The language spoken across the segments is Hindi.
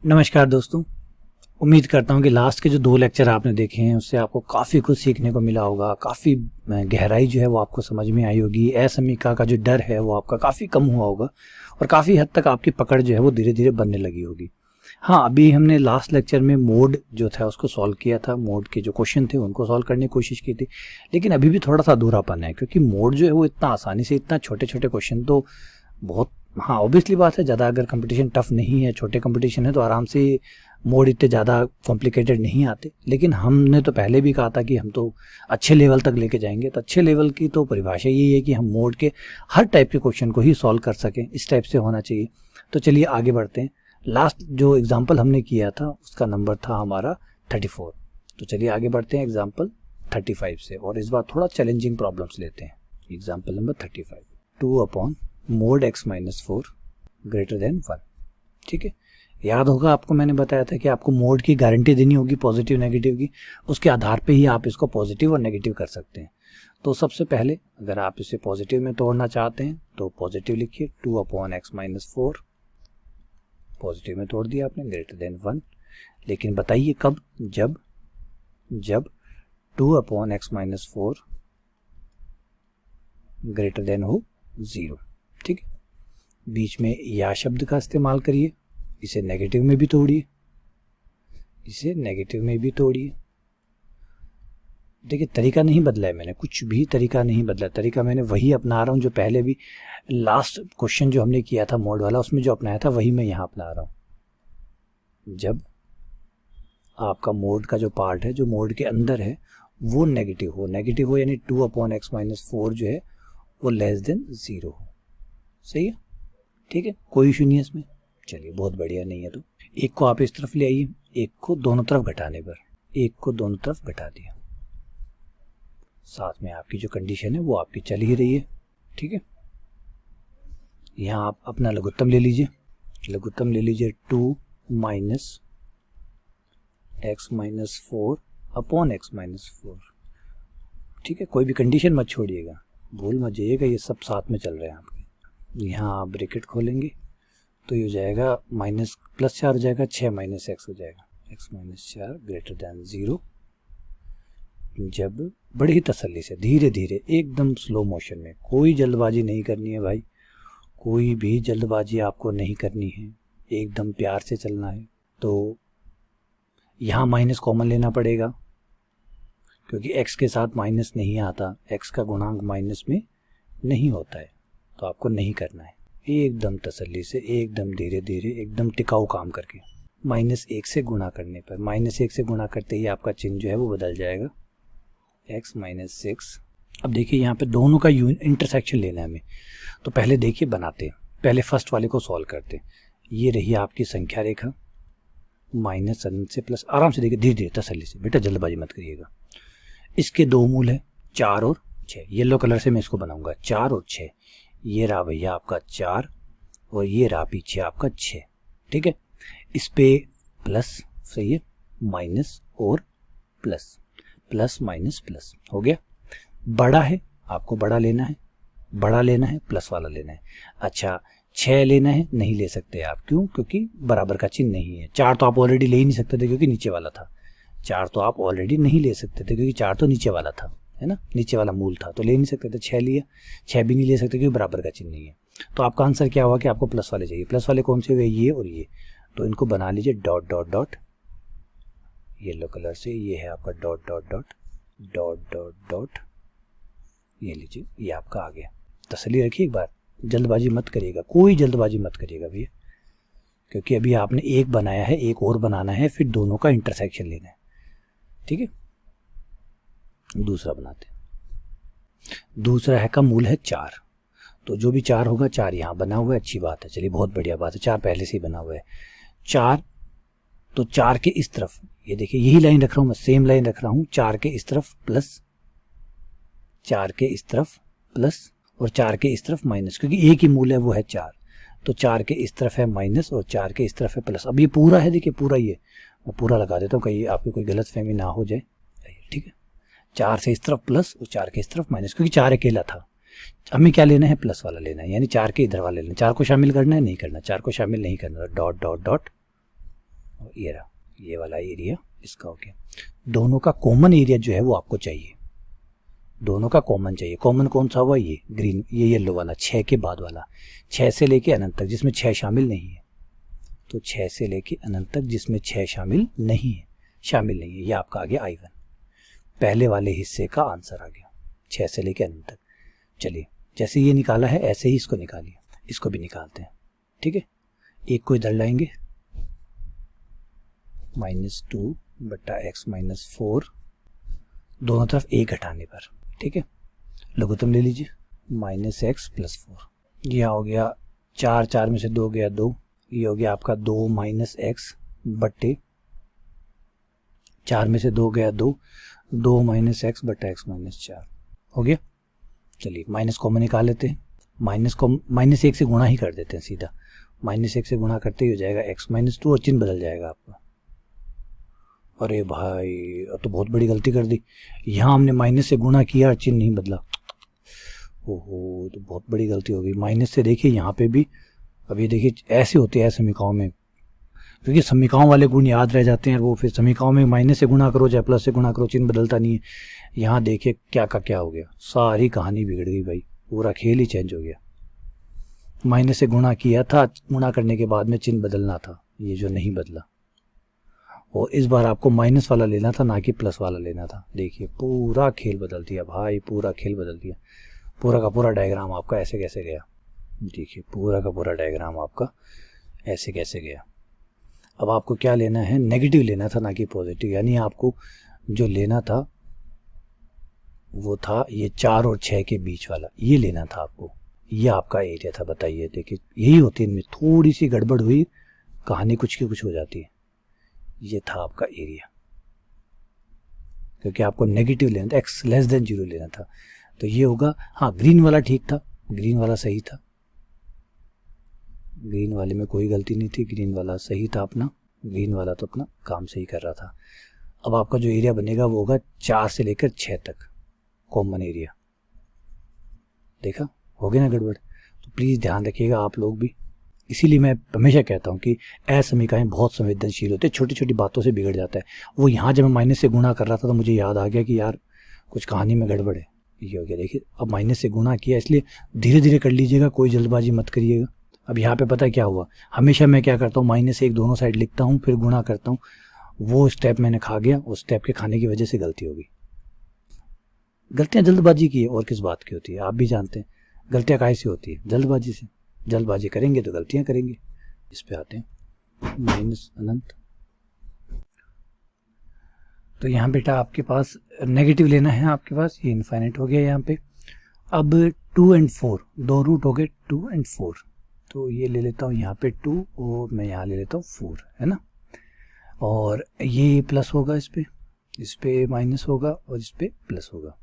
नमस्कार दोस्तों। उम्मीद करता हूँ कि लास्ट के जो 2 लेक्चर आपने देखे हैं उससे आपको काफ़ी कुछ सीखने को मिला होगा। काफ़ी गहराई जो है वो आपको समझ में आई होगी। असमीका का जो डर है वो आपका काफ़ी कम हुआ होगा और काफ़ी हद तक आपकी पकड़ जो है वो धीरे धीरे बनने लगी होगी। हाँ, अभी हमने लास्ट लेक्चर में मोड जो था उसको सॉल्व किया था। मोड के जो क्वेश्चन थे उनको सॉल्व करने की कोशिश की थी, लेकिन अभी भी थोड़ा सा अधूरापन है क्योंकि मोड जो है वो इतना आसानी से, इतना छोटे छोटे क्वेश्चन तो बहुत, हाँ ऑब्वियसली बात है, ज़्यादा अगर कंपटीशन टफ नहीं है, छोटे कंपटीशन है तो आराम से मोड इतने ज़्यादा कॉम्प्लिकेटेड नहीं आते। लेकिन हमने तो पहले भी कहा था कि हम तो अच्छे लेवल तक लेके जाएंगे, तो अच्छे लेवल की तो परिभाषा यही है कि हम मोड के हर टाइप के क्वेश्चन को ही सॉल्व कर सकें। इस टाइप से होना चाहिए। तो चलिए आगे बढ़ते हैं। लास्ट जो एग्जाम्पल हमने किया था उसका नंबर था हमारा 34। तो चलिए आगे बढ़ते हैं एग्जाम्पल 35 से, और इस बार थोड़ा चैलेंजिंग प्रॉब्लम्स लेते हैं। Example number 35, 2 upon mode x minus 4 greater than 1। ठीक है, याद होगा आपको मैंने बताया था कि आपको मोड की गारंटी देनी होगी पॉजिटिव नेगेटिव की। उसके आधार पे ही आप इसको पॉजिटिव और नेगेटिव कर सकते हैं। तो सबसे पहले अगर आप इसे पॉजिटिव में तोड़ना चाहते हैं तो पॉजिटिव लिखिए, 2 अपॉन एक्स माइनस 4 पॉजिटिव में तोड़ दिया आपने, ग्रेटर देन 1। लेकिन बताइए कब? जब 2 upon x minus 4 greater than हो 0। ठीक है, बीच में या शब्द का इस्तेमाल करिए। इसे नेगेटिव में भी तोड़िए, इसे नेगेटिव में भी तोड़िए। देखिए तरीका नहीं बदला है मैंने, कुछ भी तरीका नहीं बदला। तरीका मैंने वही अपना रहा हूँ जो पहले भी लास्ट क्वेश्चन जो हमने किया था मोड वाला उसमें जो अपनाया था वही मैं यहाँ अपना रहा हूँ। जब आपका मोड का जो पार्ट है, जो मोड के अंदर है, वो नेगेटिव हो यानी 2 अपॉन एक्स माइनस 4 जो है वो लेस देन 0 हो। सही है, ठीक है, कोई इशू नहीं है इसमें। चलिए बहुत बढ़िया। नहीं है तो एक को आप इस तरफ ले आइए, एक को दोनों तरफ घटाने पर, एक को दोनों तरफ घटा दिया। साथ में आपकी जो कंडीशन है वो आपकी चल ही रही है। ठीक है, यहाँ आप अपना लघुत्तम ले लीजिए। लघुत्तम ले लीजिए 2 minus x minus 4 upon x minus 4। ठीक है, कोई भी कंडीशन मत छोड़िएगा, भूल मत जाइएगा, ये सब साथ में चल रहे हैं आपके। यहाँ आप ब्रैकेट खोलेंगे तो ये हो जाएगा माइनस प्लस 4 हो जाएगा, 6 माइनस एक्स हो जाएगा, एक्स माइनस 4 ग्रेटर दैन 0। जब बड़ी ही तसल्ली से धीरे धीरे एकदम स्लो मोशन में, कोई जल्दबाजी नहीं करनी है भाई, कोई भी जल्दबाजी आपको नहीं करनी है, एकदम प्यार से चलना है। तो यहाँ माइनस कॉमन लेना पड़ेगा क्योंकि x के साथ माइनस नहीं आता, x का गुणांक माइनस में नहीं होता है, तो आपको नहीं करना है। एकदम तसल्ली से, एकदम धीरे धीरे, एकदम टिकाऊ काम करके -1 से गुणा करने पर, -1 से गुणा करते ही आपका चिन्ह जो है वो बदल जाएगा, x माइनस 6। अब देखिए यहाँ पे दोनों का इंटरसेक्शन लेना है हमें। तो पहले देखिए बनाते हैं, पहले फर्स्ट वाले को सॉल्व करते हैं। ये रही आपकी संख्या रेखा, माइनस अनंत से प्लस। आराम से देखिए, धीरे धीरे तसल्ली से, बेटा जल्दबाजी मत करिएगा। इसके 2 मूल है, 4 और 6। येलो कलर से मैं इसको बनाऊंगा, 4 और 6। ये रहा भैया आपका 4 और ये रहा पीछे आपका 6। ठीक है, इस पे प्लस, सही है, माइनस और प्लस, प्लस माइनस प्लस हो गया। बड़ा है, आपको बड़ा लेना है, बड़ा लेना है, प्लस वाला लेना है। अच्छा 6 लेना है, नहीं ले सकते आप, क्यों? क्योंकि बराबर का चिन्ह नहीं है। 4 तो आप ऑलरेडी ले ही नहीं सकते थे क्योंकि नीचे वाला था। 4 तो आप ऑलरेडी नहीं ले सकते थे क्योंकि 4 तो नीचे वाला था, है ना, नीचे वाला मूल था, तो ले नहीं सकते थे। 6 लिया, 6 भी नहीं ले सकते क्योंकि बराबर का चिन्ह नहीं है। तो आपका आंसर क्या हुआ कि आपको प्लस वाले चाहिए। प्लस वाले कौन से हुए? ये और ये। तो इनको बना लीजिए dot dot dot, yellow colour से, ये है आपका dot dot dot dot dot dot, ये लीजिए, ये आपका आ गया। तसल्ली रखिए, एक बार जल्दबाजी मत करिएगा, कोई जल्दबाजी मत करिएगा भैया, क्योंकि अभी आपने एक बनाया है, एक और बनाना है, फिर दोनों का इंटरसेक्शन लेना है। ठीक है, दूसरा बनाते हैं। दूसरा है का मूल है 4, तो जो भी 4 होगा, 4 यहाँ बना हुआ है, अच्छी बात है, चलिए बहुत बढ़िया बात है, 4 पहले से ही बना हुआ है। 4, तो 4 के इस तरफ, ये देखिए यही लाइन रख रहा हूँ मैं, सेम लाइन रख रहा हूँ। 4 के इस तरफ प्लस, 4 के इस तरफ प्लस और 4 के इस तरफ माइनस, क्योंकि एक ही मूल है वो है 4। तो 4 के इस तरफ है माइनस और 4 के इस तरफ है प्लस। अब ये पूरा है, देखिए पूरा, ये मैं पूरा लगा देता हूँ कहीं आपकी कोई गलतफहमी ना हो जाए। ठीक है, 4 से इस तरफ प्लस और 4 के इस तरफ माइनस, क्योंकि 4 अकेला था। हमें क्या लेना है? प्लस वाला लेना है, यानी 4 के इधर वाले लेना। 4 को शामिल करना है? नहीं करना, 4 को शामिल नहीं करना। डॉट डॉट डॉट और ये वाला एरिया इसका हो गया। दोनों का कॉमन एरिया जो है वो आपको चाहिए, दोनों का कॉमन चाहिए। कॉमन कौन सा हुआ? ये ग्रीन, ये येलो वाला, 6 के बाद वाला, 6 से लेके अनंत तक जिसमें 6 शामिल नहीं है। तो 6 से लेके अनंत तक जिसमें 6 शामिल नहीं है, ये आपका आ गया I1। पहले वाले हिस्से का आंसर आ गया 6 से लेके अनंत तक। चलिए, जैसे ये निकाला है ऐसे ही इसको निकालिए, इसको भी निकालते हैं। ठीक है, एक को इधर लाएंगे, -2 बटा x -4, दोनों तरफ 1 घटाने पर। ठीक है, लघुत्तम ले लीजिए, -x + 4। यह हो गया 4, 4 में से 2 गया 2, ये हो गया आपका 2 - x बटे 4 में से 2 गया 2, 2 - x बटा x - 4 हो गया। चलिए माइनस कॉमन निकाल लेते हैं, -1 से गुणा ही कर देते हैं सीधा, -1 से गुणा करते ही हो जाएगा x -2 और चिन्ह बदल जाएगा आपका। अरे भाई अब तो बहुत बड़ी गलती कर दी, यहाँ हमने माइनस से गुणा किया, चिन्ह नहीं बदला। ओहो, तो बहुत बड़ी गलती हो गई। माइनस से देखिए यहाँ पे भी, अब ये देखिए ऐसे होते हैं समीकरणों में, क्योंकि समीकरणों वाले गुण याद रह जाते हैं, वो फिर समीकरणों में माइनस से गुणा करो चाहे प्लस से गुणा करो, चिन्ह बदलता नहीं है। यहाँ देखिए क्या का क्या हो गया, सारी कहानी बिगड़ गई भाई, पूरा खेल ही चेंज हो गया। माइनस से गुणा किया था, गुणा करने के बाद में चिन्ह बदलना था, ये जो नहीं बदला। और इस बार आपको माइनस वाला लेना था, ना कि प्लस वाला लेना था। देखिए पूरा खेल बदल दिया भाई, पूरा खेल बदल दिया। पूरा का पूरा डायग्राम आपका ऐसे कैसे गया, देखिए पूरा का पूरा डायग्राम आपका ऐसे कैसे गया। अब आपको क्या लेना है, नेगेटिव लेना था ना कि पॉजिटिव, यानी आपको जो लेना था वो था ये 4 और 6 के बीच वाला, ये लेना था आपको। ये आपका एरिया था। बताइए, देखिए यही होती है, इनमें थोड़ी सी गड़बड़ हुई, कहानी कुछ की कुछ हो जाती है। ये था आपका एरिया, क्योंकि आपको नेगेटिव लेना था, x <0 लेना था। तो ये होगा, हाँ ग्रीन वाला ठीक था, ग्रीन वाला सही था, ग्रीन वाले में कोई गलती नहीं थी, ग्रीन वाला सही था अपना, ग्रीन वाला तो अपना काम सही कर रहा था। अब आपका जो एरिया बनेगा वो होगा 4 से लेकर 6 तक कॉमन एरिया। देखा, हो गया ना गड़बड़। तो प्लीज़ ध्यान रखिएगा आप लोग भी, इसीलिए मैं हमेशा कहता हूँ कि असमीकाएँ बहुत संवेदनशील होते हैं, छोटी छोटी बातों से बिगड़ जाता है। वो यहाँ जब मैं माइनस से गुणा कर रहा था तो मुझे याद आ गया कि यार कुछ कहानी में गड़बड़ है। ये हो गया, देखिए अब माइनस से गुणा किया, इसलिए धीरे धीरे कर लीजिएगा, कोई जल्दबाजी मत करिएगा। अब यहाँ पे पता है क्या हुआ, हमेशा मैं क्या करता हूँ, -1 दोनों साइड लिखता हूँ फिर गुणा करता हूँ, वो स्टेप मैंने खा गया, उस स्टेप के खाने की वजह से गलती हो गई। गलतियाँ जल्दबाजी की है, और किस बात की होती है, आप भी जानते हैं। गलतियाँ काहे से होती है, जल्दबाजी से। जल्दबाजी करेंगे तो गलतियाँ करेंगे। इस पे आते हैं, माइनस अनंत। तो यहाँ बेटा आपके पास नेगेटिव लेना है, आपके पास ये इनफाइनाइट हो गया यहाँ पे। अब 2 और 4 दो रूट हो गए, 2 और 4, तो ये ले लेता हूँ यहाँ पे 2 और मैं यहाँ ले लेता हूँ 4, है ना। और ये प्लस होगा, इस पे माइनस होगा और इस पे प्लस होगा।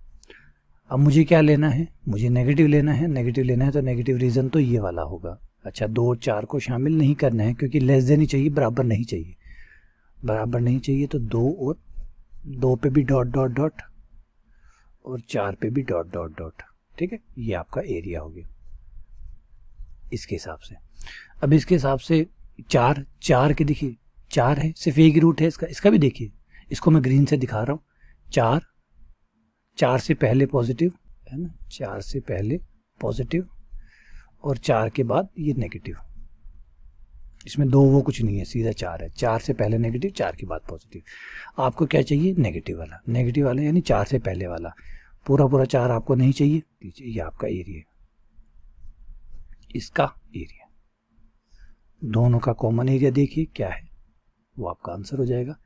अब मुझे क्या लेना है, मुझे नेगेटिव लेना है। नेगेटिव लेना है तो नेगेटिव रीजन तो ये वाला होगा। अच्छा, 2 और 4 को शामिल नहीं करना है, क्योंकि लेस देन ही चाहिए, बराबर नहीं चाहिए। बराबर नहीं चाहिए तो 2 और 2 पे भी डॉट डॉट डॉट और 4 पे भी डॉट डॉट डॉट। ठीक है, ये आपका एरिया हो गया इसके हिसाब से। अब इसके हिसाब से 4 के देखिए 4 है, सिर्फ एक ही रूट है इसका भी देखिए, इसको मैं ग्रीन से दिखा रहा हूँ। 4 से पहले पॉजिटिव है ना, 4 से पहले पॉजिटिव और 4 के बाद ये नेगेटिव। इसमें दो वो कुछ नहीं है, सीधा 4 है। 4 से पहले नेगेटिव, 4 के बाद पॉजिटिव। आपको क्या चाहिए, नेगेटिव वाला यानी 4 से पहले वाला। पूरा 4 आपको नहीं चाहिए, ये आपका एरिया, इसका एरिया। दोनों का कॉमन एरिया देखिए क्या है, वो आपका आंसर हो जाएगा।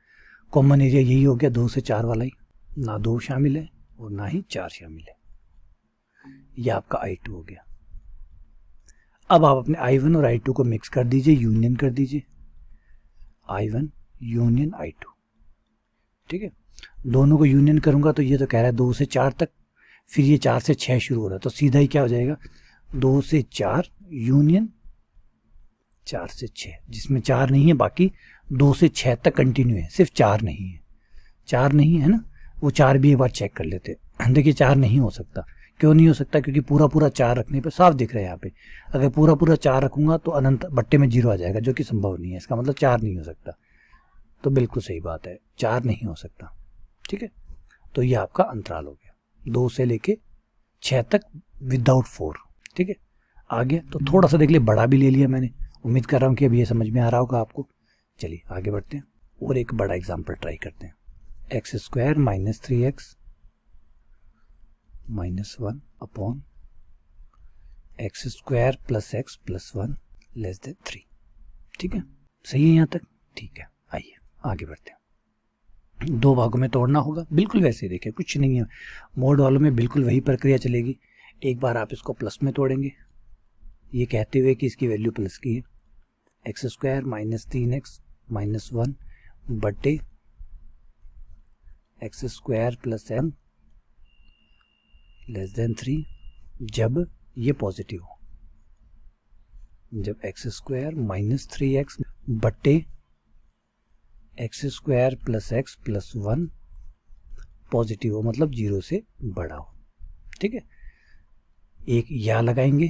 कॉमन एरिया यही हो गया 2 से 4 वाला ही, ना 2 शामिल है और ना ही 4 शामिल है। यह आपका I2 हो गया। अब आप अपने I1 और I2 को मिक्स कर दीजिए, यूनियन कर दीजिए, I1 यूनियन I2। ठीक है, दोनों को यूनियन करूंगा तो ये तो कह रहा है 2 से 4 तक, फिर ये 4 से 6 शुरू हो रहा है, तो सीधा ही क्या हो जाएगा, 2 से 4 यूनियन 4 से 6, जिसमें 4 नहीं है, बाकी 2 से 6 तक कंटिन्यू है, सिर्फ 4 नहीं है। 4 नहीं है ना, वो 4 भी एक बार चेक कर लेते। देखिए 4 नहीं हो सकता, क्यों नहीं हो सकता, क्योंकि पूरा 4 रखने पे साफ दिख रहा है यहाँ पे। अगर पूरा 4 रखूंगा तो अनंत बट्टे में 0 आ जाएगा, जो कि संभव नहीं है, इसका मतलब 4 नहीं हो सकता। तो बिल्कुल सही बात है, 4 नहीं हो सकता। ठीक है, तो ये आपका अंतराल हो गया 2 से लेके 6 तक विदाउट 4। ठीक है, आ गया। तो थोड़ा सा देख लिया, बड़ा भी ले लिया मैंने। उम्मीद कर रहा हूँ कि अब ये समझ में आ रहा होगा आपको। चलिए आगे बढ़ते हैं और एक बड़ा एग्जाम्पल ट्राई करते हैं। X square minus 3x minus 1 upon x square plus x plus 1 less than 3। ठीक है, सही है यहाँ तक? ठीक है, आइए आगे बढ़ते हैं। 2 भागों में तोड़ना होगा, बिल्कुल वैसे ही देखिए, कुछ नहीं है। मोड वालों में बिल्कुल वही प्रक्रिया चलेगी। एक बार आप इसको प्लस में तोड़ेंगे, ये कहते हुए कि इसकी वैल्यू प्लस की है। X square minus 3x minus 1 बटे x square plus m less than 3, जब ये पॉजिटिव हो। जब एक्स स्क्वायर माइनस 3x बटे x square plus x plus 1 positive हो, मतलब 0 से बड़ा हो। ठीक है, एक या लगाएंगे,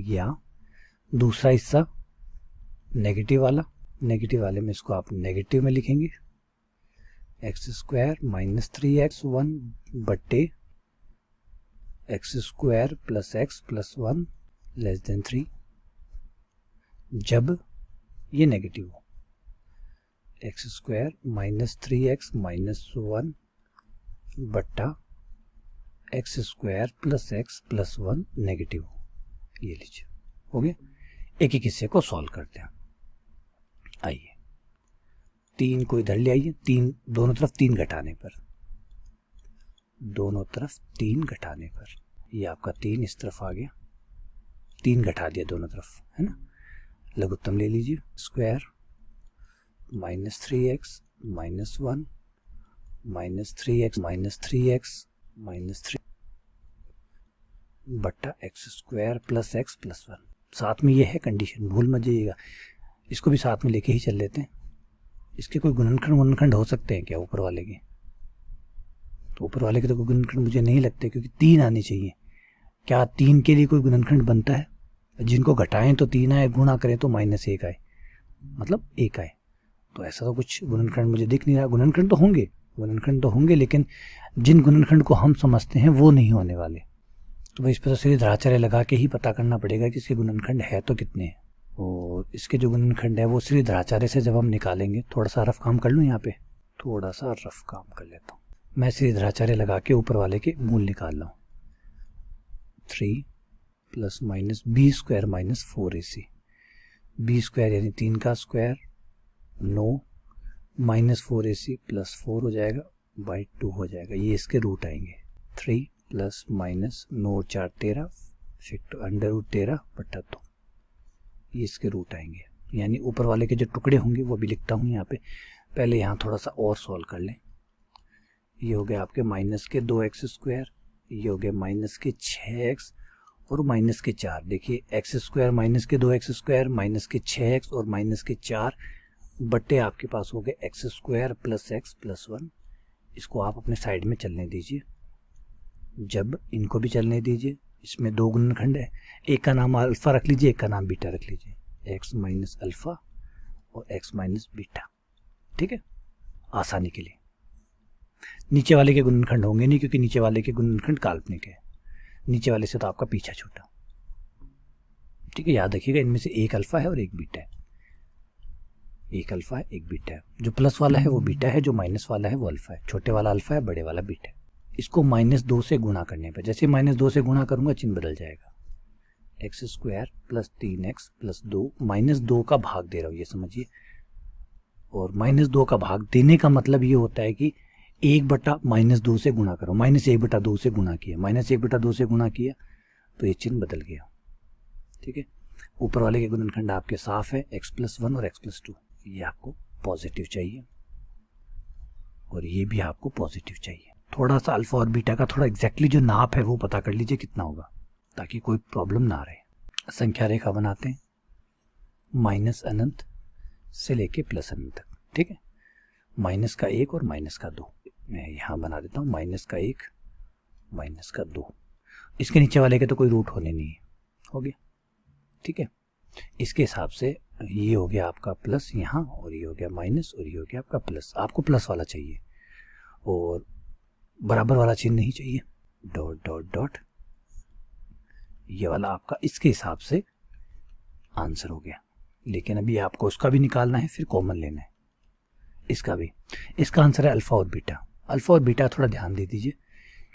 या दूसरा हिस्सा नेगेटिव वाला, नेगेटिव वाले में इसको आप नेगेटिव में लिखेंगे। एक्स स्क्वायर माइनस 3x1 बटे x square plus x plus 1 less than 3, जब ये नेगेटिव हो। X square minus 3x minus 1 बट्टा x square plus x plus 1 negative हो। ये लीजिए, हो गया। एक एक हिस्से को सॉल्व करते हैं। आइए, 3 को इधर ले आइए। 3 दोनों तरफ 3 घटाने पर, दोनों तरफ 3 घटाने पर ये आपका 3 इस तरफ आ गया। 3 घटा दिया दोनों तरफ, है ना। लघुत्तम ले लीजिए। Square minus 3x minus 1 minus 3x minus 3x minus 3 बट्टा x square plus x plus 1। साथ में ये है कंडीशन, भूल मत जाइएगा। इसको भी साथ में लेके ही चल लेते हैं। इसके कोई गुणनखंड हो सकते हैं क्या ऊपर वाले के? तो ऊपर वाले के तो कोई गुणनखंड मुझे नहीं लगते, क्योंकि 3 आने चाहिए। क्या 3 के लिए कोई गुणनखंड बनता है? जिनको घटाएं तो 3 आए, गुणा करें तो -1 आए, मतलब 1 आए। तो ऐसा तो कुछ गुणनखंड मुझे दिख नहीं रहा। गुणनखंड तो होंगे, लेकिन जिन गुणनखंड को हम समझते हैं वो नहीं होने वाले। तो भाई इस पर तो सीधे धाराचार्य लगा के ही पता करना पड़ेगा कि इसके गुणनखंड है तो कितने हैं। और इसके जो गुणनखंड है वो सीधे धाराचार्य से जब हम निकालेंगे, थोड़ा सा रफ काम कर लूँ यहाँ पे, थोड़ा सा रफ काम कर लेता हूँ मैं। सीधे धाराचार्य लगा के ऊपर वाले के मूल निकाल रहा हूँ। 3 plus minus B square minus 4ac, B square यानी 3 का स्क्वायर 9 माइनस 4ac प्लस 4 हो जाएगा बाई 2 हो जाएगा। ये इसके रूट आएंगे। 3 प्लस माइनस 9 4 13 फिर अंडर रूट 13 बटा 2, ये इसके रूट आएंगे। यानी ऊपर वाले के जो टुकड़े होंगे वो भी लिखता हूँ यहाँ पे। पहले यहाँ थोड़ा सा और सॉल्व कर लें। ये हो गया आपके माइनस के 2x स्क्वायर, ये हो गया माइनस के 6x और माइनस के 4। देखिए एक्स स्क्वायर माइनस के 2x स्क्वायर माइनस के 6x और माइनस के 4 बट्टे आपके पास हो गए x square plus x plus 1। इसको आप अपने साइड में चलने दीजिए। जब इनको भी चलने दीजिए, इसमें 2 गुणनखंड है, एक का नाम अल्फा रख लीजिए, एक का नाम बीटा रख लीजिए। एक्स माइनस अल्फा और एक्स माइनस बीटा। ठीक है, आसानी के लिए। नीचे वाले के गुणनखंड होंगे नहीं, क्योंकि नीचे वाले के गुणनखंड काल्पनिक है। नीचे वाले से तो आपका पीछा छूटा। ठीक है, याद रखिएगा, इनमें से एक अल्फा है और एक बीटा है। एक अल्फा है, एक बीटा है। जो प्लस वाला है वो बीटा है, जो माइनस वाला है वो अल्फा है। छोटे वाला अल्फा है, बड़े वाला बीटा है। इसको -2 से गुणा करने पर, जैसे -2 से गुणा करूंगा चिन्ह बदल जाएगा। X square plus 3x plus 2 -2 का भाग दे रहा हूँ, ये समझिए। और -2 का भाग देने का मतलब ये होता है कि 1/-2 से गुणा करो। -1/2 से गुणा किया, -1/2 से गुणा किया तो ये चिन्ह बदल गया। ठीक है, ऊपर वाले के गुणनखंड आपके साफ है, x+1 और x+2। ये आपको पॉजिटिव चाहिए और ये भी आपको पॉजिटिव चाहिए। थोड़ा सा अल्फा और बीटा का थोड़ा एग्जैक्टली जो नाप है वो पता कर लीजिए कितना होगा, ताकि कोई प्रॉब्लम ना रहे। संख्या रेखा बनाते हैं माइनस अनंत से लेके प्लस अनंत तक। ठीक है, माइनस का 1 और माइनस का 2 मैं यहाँ बना देता हूँ। माइनस का 1 माइनस का 2, इसके नीचे वाले के तो कोई रूट होने नहीं है, हो गया। ठीक है, इसके हिसाब से ये हो गया आपका प्लस यहाँ, और ये हो गया माइनस, और ये हो गया आपका प्लस। आपको प्लस वाला चाहिए और बराबर वाला चिन्ह नहीं चाहिए। डॉट डॉट डॉट, ये वाला आपका इसके हिसाब से आंसर हो गया। लेकिन अभी आपको उसका भी निकालना है, फिर कॉमन लेना है इसका भी। इसका आंसर है अल्फ़ा और बीटा। अल्फ़ा और बीटा थोड़ा ध्यान दे दीजिए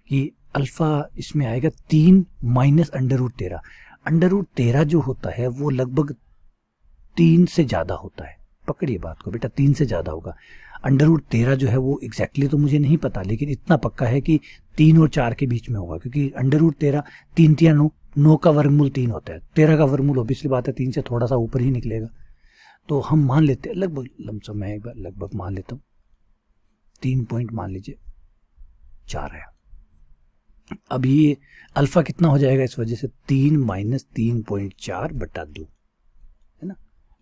कि अल्फ़ा इसमें आएगा 3 माइनस √13। √13 जो होता है वो लगभग 3 से ज़्यादा होता है। पकड़िए बात को बेटा, 3 से ज़्यादा होगा। √13 जो है वो एग्जैक्टली तो मुझे नहीं पता, लेकिन इतना पक्का है कि 3 और 4 के बीच में होगा, क्योंकि √13 3 3 9, 9 का वर्गमूल 3 होता है, 13 का वर्गमूल ऑब्वियसली बात है 3 से थोड़ा सा ऊपर ही निकलेगा। तो हम मान लेते हैं लगभग, लमसम मैं एक बार लगभग मान लेता हूँ 3 पॉइंट मान लीजिए 4 है। अब ये अल्फ़ा कितना हो जाएगा, इस वजह से 3 माइनस 3.4 बटा 2 है ना,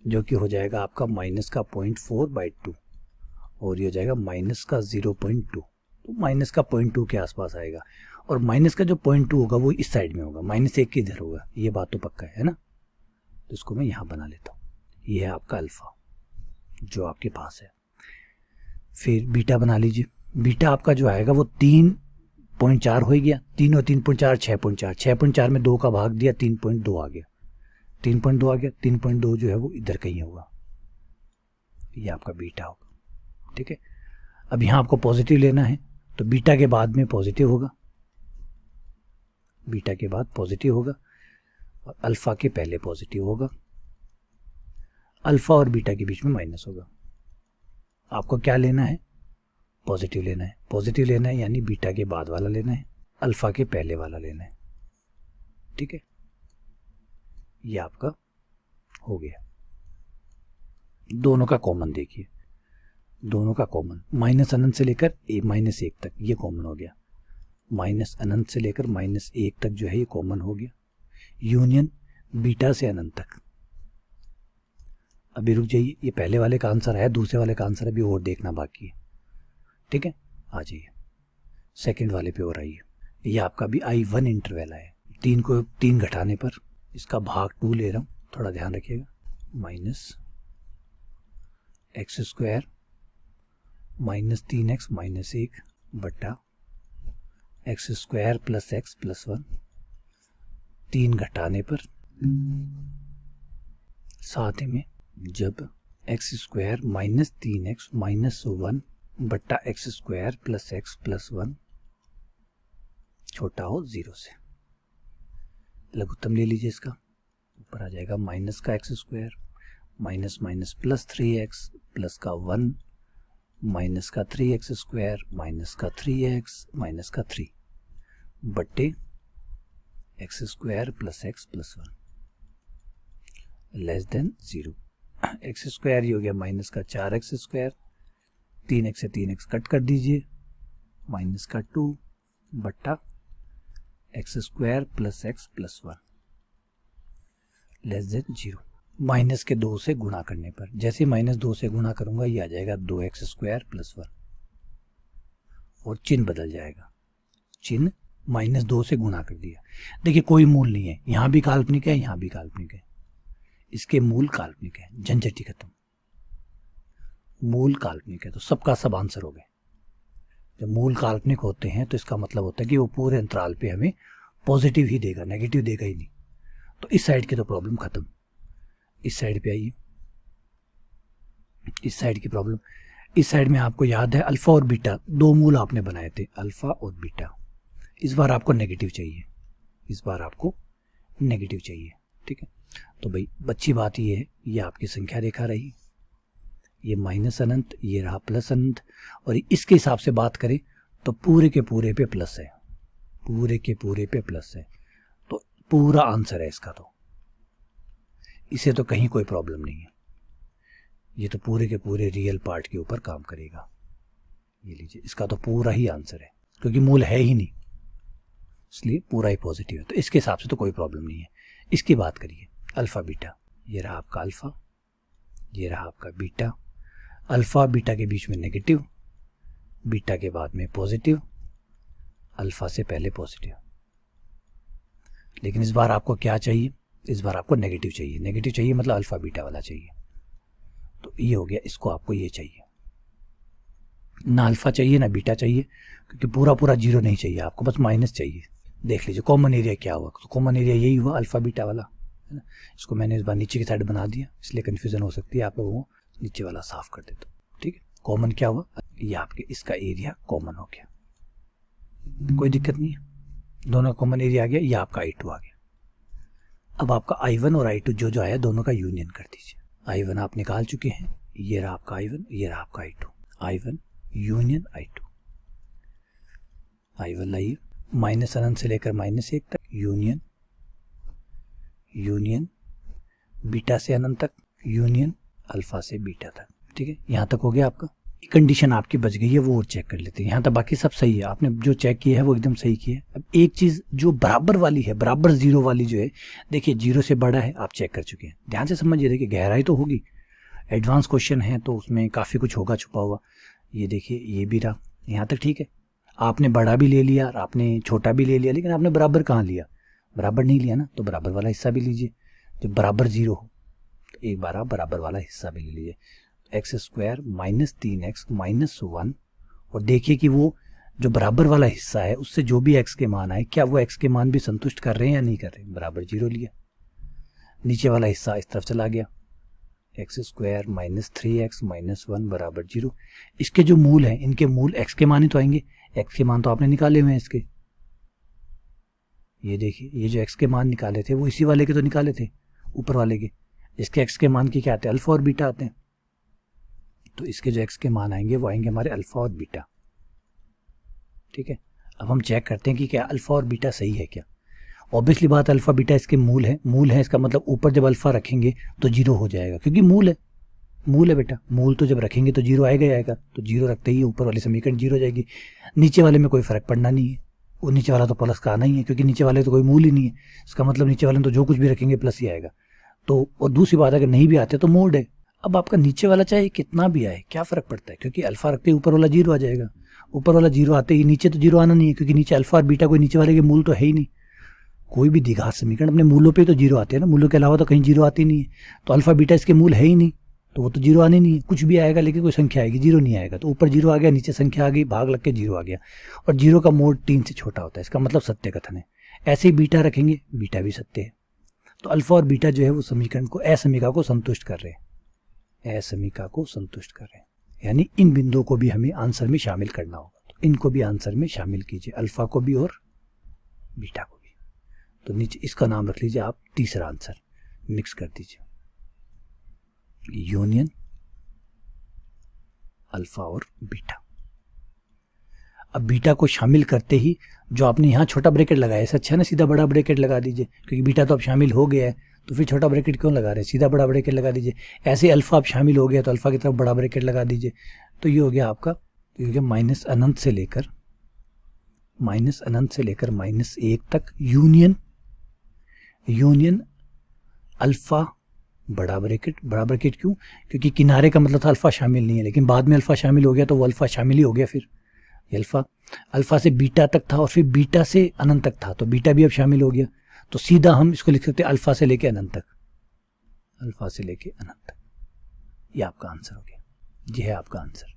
जो कि हो जाएगा आपका माइनस का 0.4/2, और ये हो जाएगा माइनस का 0.2। तो माइनस का 0.2 के आसपास आएगा, और माइनस का जो 0.2 होगा वो इस साइड में होगा, -1 के इधर होगा। ये बात तो पक्का है ना। तो इसको मैं यहाँ बना लेता हूँ। ये है आपका अल्फ़ा जो आपके पास है। फिर बीटा बना लीजिए। बीटा आपका जो आएगा वो 3.4 हो गया। 3 और 3.4 6.4, 6.4 में 2 का भाग दिया, 3.2 आ गया। 3.2 आ गया, 3.2 जो है वो इधर कहीं होगा। ये आपका बीटा होगा, ठीक है। अब यहाँ आपको पॉजिटिव लेना है, तो बीटा के बाद में पॉजिटिव होगा, बीटा के बाद पॉजिटिव होगा, और अल्फ़ा के पहले पॉजिटिव होगा। अल्फ़ा और बीटा के बीच में माइनस होगा। आपको क्या लेना है, पॉजिटिव लेना है। पॉजिटिव लेना है यानी बीटा के बाद वाला लेना है, अल्फ़ा के पहले वाला लेना है, ठीक है। ये आपका हो गया। दोनों का कॉमन देखिए, दोनों का कॉमन माइनस अनंत से लेकर -1 तक ये कॉमन हो गया। माइनस अनंत से लेकर -1 तक जो है ये कॉमन हो गया। यूनियन बीटा से अनंत तक। अभी रुक जाइए, ये पहले वाले का आंसर है, दूसरे वाले का आंसर अभी और देखना बाकी है, ठीक है। आ जाइए सेकंड वाले पे और आइए। ये आपका भी I1 इंटरवल है। 3 को 3 घटाने पर इसका भाग 2 ले रहा हूँ, थोड़ा ध्यान रखिएगा। -x² -3x -1 बटा x² + x + 1। 3 घटाने पर साथ ही में जब x² -3x -1 बटा x² + x + 1 छोटा हो 0 से, लघुत्तम ले लीजिए। इसका ऊपर आ जाएगा माइनस का x² minus minus +3x plus का 1 माइनस का 3x² माइनस का 3x माइनस का 3 बट्टे x² + x + 1 less than 0। x² ये हो गया माइनस का 4x², 3x से 3x कट कर दीजिए, माइनस का 2 बट्टा x² + x + 1 less than 0। Minus के 2 से गुणा करने पर, जैसे -2 से गुणा करूंगा ये आ जाएगा 2x² + 1, और चिन्ह बदल जाएगा। चिन्ह -2 से गुणा कर दिया। देखिए कोई मूल नहीं है, यहां भी काल्पनिक है, यहां भी काल्पनिक है, इसके मूल काल्पनिक है। झंझट ही खत्म, मूल काल्पनिक है तो सबका सब आंसर हो गए। जब मूल काल्पनिक होते हैं तो इसका मतलब होता है कि वो पूरे अंतराल पे हमें पॉजिटिव ही देगा, नेगेटिव देगा ही नहीं। तो इस साइड की तो प्रॉब्लम खत्म। इस साइड पे आइए, इस साइड की प्रॉब्लम। इस साइड में आपको याद है अल्फा और बीटा 2 मूल आपने बनाए थे, अल्फा और बीटा। इस बार आपको नेगेटिव चाहिए, इस बार आपको नेगेटिव चाहिए, ठीक है। तो भाई अच्छी बात ये है, ये आपकी संख्या रेखा रही, ये माइनस अनंत, ये रहा प्लस अनंत, और इसके हिसाब से बात करें तो पूरे के पूरे पे प्लस है, पूरे के पूरे पे प्लस है। तो पूरा आंसर है इसका, तो इसे तो कहीं कोई प्रॉब्लम नहीं है। ये तो पूरे के पूरे रियल पार्ट के ऊपर काम करेगा। ये लीजिए, इसका तो पूरा ही आंसर है, क्योंकि मूल है ही नहीं, इसलिए पूरा ही पॉजिटिव है। तो इसके हिसाब से तो कोई प्रॉब्लम नहीं है। इसकी बात करिए, अल्फा बीटा, ये रहा आपका अल्फा, ये रहा आपका बीटा। अल्फा बीटा के बीच में नेगेटिव, बीटा के बाद में पॉजिटिव, अल्फा से पहले पॉजिटिव। लेकिन इस बार आपको क्या चाहिए, इस बार आपको नेगेटिव चाहिए, नेगेटिव चाहिए मतलब अल्फा बीटा वाला चाहिए। तो ये हो गया, इसको आपको ये चाहिए, ना अल्फा चाहिए ना बीटा चाहिए, क्योंकि पूरा पूरा जीरो नहीं चाहिए आपको, बस माइनस चाहिए। देख लीजिए कॉमन एरिया क्या हुआ, तो कॉमन एरिया यही हुआ अल्फा बीटा वाला, है ना। इसको मैंने इस बार नीचे की साइड बना दिया, इसलिए कन्फ्यूजन हो सकती है आप लोगों को, नीचे वाला साफ कर देता हूँ, ठीक है। कॉमन क्या हुआ, ये आपके इसका एरिया कॉमन हो गया, कोई दिक्कत नहीं है, दोनों कॉमन एरिया आ गया, ये आपका I2 आ गया। अब आपका I1 और I2 जो आया दोनों का यूनियन कर दीजिए। I1 आप निकाल चुके हैं, ये रहा आपका I1, ये रहा आपका I2, I1 union I2। I1 लाइए माइनस अनंत से लेकर -1 तक, यूनियन यूनियन बीटा से अनंत तक, यूनियन अल्फा से बीटा तक, ठीक है। यहाँ तक हो गया आपका, कंडीशन आपकी बच गई है, वो और चेक कर लेते हैं। यहाँ तक बाकी सब सही है, आपने जो चेक किया है वो एकदम सही किया है। अब एक चीज़ जो बराबर वाली है, बराबर जीरो वाली जो है, देखिए जीरो से बड़ा है, आप चेक कर चुके हैं, ध्यान से समझिए। देखिए गहराई तो होगी, एडवांस क्वेश्चन है तो उसमें काफ़ी कुछ होगा छुपा हुआ। ये देखिए ये भी रहा, यहाँ तक ठीक है। आपने बड़ा भी ले लिया और आपने छोटा भी ले लिया, लेकिन आपने बराबर कहाँ लिया, बराबर नहीं लिया ना, तो बराबर वाला हिस्सा भी लीजिए। जब बराबर जीरो हो तो एक बार आप बराबर वाला हिस्सा भी ले लीजिए। x² - 3x - 1, और देखिए कि वो जो बराबर वाला हिस्सा है उससे जो भी x के मान आए, क्या वो x के मान भी संतुष्ट कर रहे हैं या नहीं कर रहे हैं। बराबर जीरो लिया, नीचे वाला हिस्सा इस तरफ चला गया, x² - 3x - 1 बराबर जीरो। इसके जो मूल हैं, इनके मूल x के मान ही तो आएंगे, x के मान तो आपने निकाले हुए हैं इसके। ये देखिए ये जो x के मान निकाले थे वो इसी वाले के तो निकाले थे, ऊपर वाले के। इसके x के मान की क्या आते हैं, अल्फा और बीटा आते हैं। तो इसके जो x के मान आएंगे वो आएंगे हमारे अल्फा और बीटा, ठीक है। अब हम चेक करते हैं कि क्या अल्फा और बीटा सही है क्या। ऑब्वियसली बात, अल्फा बीटा इसके मूल है, मूल है इसका मतलब ऊपर जब अल्फा रखेंगे तो जीरो हो जाएगा, क्योंकि मूल है, मूल है बेटा, मूल तो जब रखेंगे तो जीरो आएगा ही आएगा। तो जीरो रखते ही ऊपर वाली समीकरण जीरो हो जाएगी। नीचे वाले में कोई फर्क पड़ना नहीं है, वो नीचे वाला तो प्लस का आना ही है, क्योंकि नीचे वाले तो कोई मूल ही नहीं है। इसका मतलब नीचे वाले में तो जो कुछ भी रखेंगे प्लस ही आएगा। तो और दूसरी बात, अगर नहीं भी आते तो मोड है। अब आपका नीचे वाला चाहे कितना भी आए क्या फर्क पड़ता है, क्योंकि अल्फा रखते ही ऊपर वाला जीरो आ जाएगा। ऊपर वाला जीरो आते ही नीचे तो जीरो आना नहीं है, क्योंकि नीचे अल्फा और बीटा कोई नीचे वाले के मूल तो है ही नहीं। कोई भी द्विघात समीकरण अपने मूलों पे तो जीरो आते हैं ना, मूलों के अलावा तो कहीं जीरो आती नहीं है। तो अल्फा बीटा इसके मूल है ही नहीं, तो वो तो जीरो आने नहीं है। कुछ भी आएगा लेकिन कोई संख्या आएगी, जीरो नहीं आएगा। तो ऊपर जीरो आ गया, नीचे संख्या आ गई, भाग लग के जीरो आ गया। और जीरो का मोड 3 से छोटा होता है, इसका मतलब सत्य कथन है। ऐसे ही बीटा रखेंगे, बीटा भी सत्य है। तो अल्फा और बीटा जो है वो समीकरण को, असमीका को संतुष्ट कर रहे हैं, असमीका को संतुष्ट कर रहे हैं। यानी इन बिंदुओं को भी हमें आंसर में शामिल करना होगा, तो इनको भी आंसर में शामिल कीजिए, अल्फा को भी और बीटा को भी। तो नीचे इसका नाम रख लीजिए आप, तीसरा आंसर मिक्स कर दीजिए, यूनियन अल्फा और बीटा। अब बीटा को शामिल करते ही जो आपने यहाँ छोटा ब्रैकेट लगाया, ऐसा अच्छा है ना, सीधा बड़ा ब्रैकेट लगा दीजिए, क्योंकि बीटा तो अब शामिल हो गया है, तो फिर छोटा ब्रैकेट क्यों लगा रहे हैं, सीधा बड़ा ब्रैकेट लगा दीजिए। ऐसे अल्फा अब शामिल हो गया तो अल्फा की तरफ बड़ा ब्रैकेट लगा दीजिए। तो ये हो गया आपका, तो ये हो गया माइनस अनंत से लेकर -1 तक यूनियन अल्फा बड़ा ब्रैकेट क्यों, क्योंकि किनारे का मतलब था अल्फा शामिल नहीं है, लेकिन बाद में अल्फा शामिल हो गया तो वो अल्फा शामिल ही हो गया। फिर अल्फा से बीटा तक था और फिर बीटा से अनंत तक था, तो बीटा भी अब शामिल हो गया। तो सीधा हम इसको लिख सकते हैं अल्फा से लेके अनंत तक, ये आपका आंसर हो गया, ये है आपका आंसर।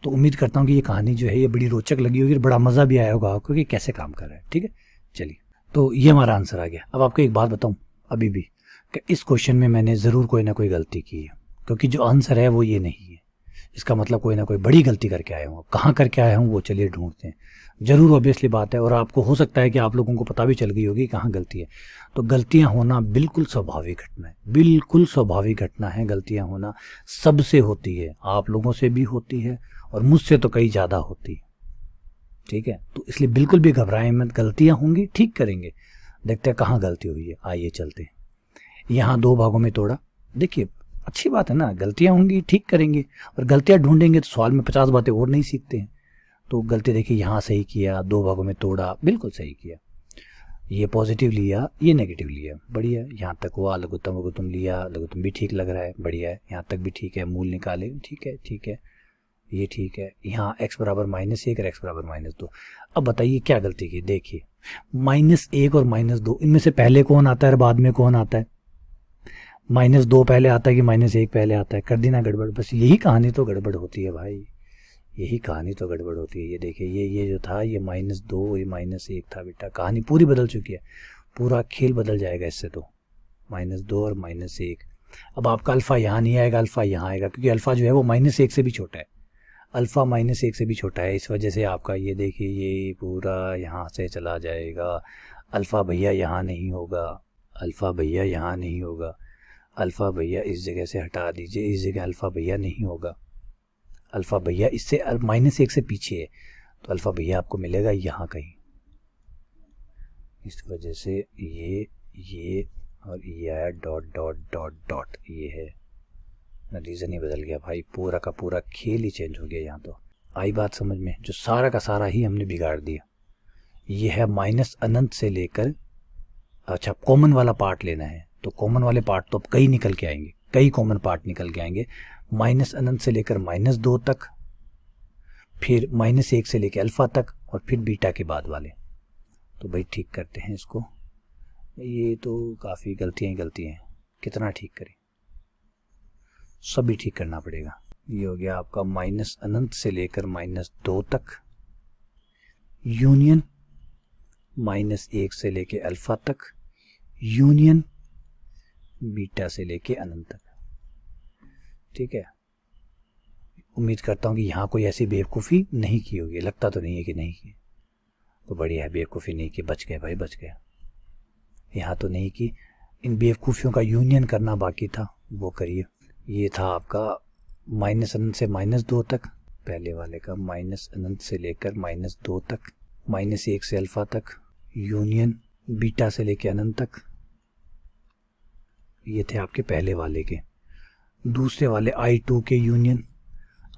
तो उम्मीद करता हूँ कि ये कहानी जो है ये बड़ी रोचक लगी होगी, बड़ा मज़ा भी आया होगा आपको कि कैसे काम कर रहा है। ठीक है, चलिए, तो ये हमारा आंसर आ गया। अब आपको एक बात बताऊँ अभी भी, कि इस क्वेश्चन में मैंने ज़रूर कोई ना कोई गलती की है, क्योंकि जो आंसर है वो ये नहीं है। इसका मतलब कोई ना कोई बड़ी गलती करके आया हूँ। कहाँ करके आया हूँ वो चलिए ढूंढते हैं, ज़रूर ऑब्वियसली बात है। और आपको हो सकता है कि आप लोगों को पता भी चल गई होगी कहाँ गलती है। तो गलतियाँ होना बिल्कुल स्वाभाविक घटना है, बिल्कुल स्वाभाविक घटना है। गलतियाँ होना सबसे होती है, आप लोगों से भी होती है और मुझसे तो कई ज़्यादा होती है। ठीक है, तो इसलिए बिल्कुल भी घबराएं मत, गलतियाँ होंगी, ठीक करेंगे। देखते हैं कहाँ गलती हुई है। आइए चलते हैं। यहाँ 2 भागों में तोड़ा, देखिए अच्छी बात है ना, गलतियाँ होंगी, ठीक करेंगे। और गलतियाँ ढूंढेंगे तो सवाल में 50 बातें और नहीं सीखते हैं। तो गलती देखिए, यहाँ सही किया, 2 भागों में तोड़ा, बिल्कुल सही किया। ये पॉजिटिव लिया, ये नेगेटिव लिया, बढ़िया। यहाँ तक हुआ, लघुत्तम वघुत्तम लिया, लघुत्तम भी ठीक लग रहा है, बढ़िया है। यहाँ तक भी ठीक है, मूल निकाले, ठीक है, ठीक है, ये ठीक है। यहाँ x बराबर -1 और x बराबर -2। अब बताइए क्या गलती की, देखिए -1 और -2 इनमें से पहले कौन आता है और बाद में कौन आता है? -2 पहले आता है कि -1 पहले आता है? कर दी ना गड़बड़। बस यही कहानी तो गड़बड़ होती है भाई, यही कहानी तो गड़बड़ होती है। ये देखिए, ये जो था ये -2 ये -1 था बेटा, कहानी पूरी बदल चुकी है, पूरा खेल बदल जाएगा इससे तो। -2 और -1। अब आपका अल्फ़ा यहाँ नहीं आएगा, अल्फ़ा यहाँ आएगा, क्योंकि अल्फ़ा जो है वो -1 से भी छोटा है, अल्फ़ा -1 से भी छोटा है। इस वजह से आपका ये देखिए ये पूरा यहाँ से चला जाएगा। अल्फ़ा भैया यहाँ नहीं होगा, अल्फ़ा भैया यहाँ नहीं होगा, अल्फ़ा भैया इस जगह से हटा दीजिए, इस जगह अल्फ़ा भैया नहीं होगा, अल्फ़ा भैया इससे -1 से पीछे है, तो अल्फ़ा भैया आपको मिलेगा यहाँ कहीं। इस वजह से ये और ये आया डॉट डॉट डॉट डॉट, ये है ना, रीज़न ही बदल गया भाई, पूरा का पूरा खेल ही चेंज हो गया यहाँ तो। आई बात समझ में? जो सारा का सारा ही हमने बिगाड़ दिया। ये है -अनंत से लेकर, अच्छा कॉमन वाला पार्ट लेना है तो कॉमन वाले पार्ट तो अब कई निकल के आएंगे, कई कॉमन पार्ट निकल के आएंगे। -अनंत से लेकर -2 तक, फिर -1 से लेकर अल्फ़ा तक, और फिर बीटा के बाद वाले। तो भाई ठीक करते हैं इसको, ये तो काफ़ी गलतियाँ ही गलतियाँ हैं, कितना ठीक करें, सभी ठीक करना पड़ेगा। ये हो गया आपका -अनंत से लेकर -2 तक, यूनियन -1 से लेकर अल्फ़ा तक, यूनियन बीटा से लेके अनंत तक। ठीक है, उम्मीद करता हूँ कि यहाँ कोई ऐसी बेवकूफ़ी नहीं की होगी, लगता तो नहीं है कि नहीं की, तो बढ़िया है, बेवकूफ़ी नहीं की, बच गए भाई, बच गए। यहाँ तो नहीं की, इन बेवकूफ़ियों का यूनियन करना बाकी था, वो करिए। ये था आपका -अनंत से -2 तक, पहले वाले का -अनंत से लेकर -2 तक, -1 से अल्फ़ा तक, यूनियन बीटा से लेकर अनंत तक। ये थे आपके पहले वाले के। दूसरे वाले I2 के यूनियन,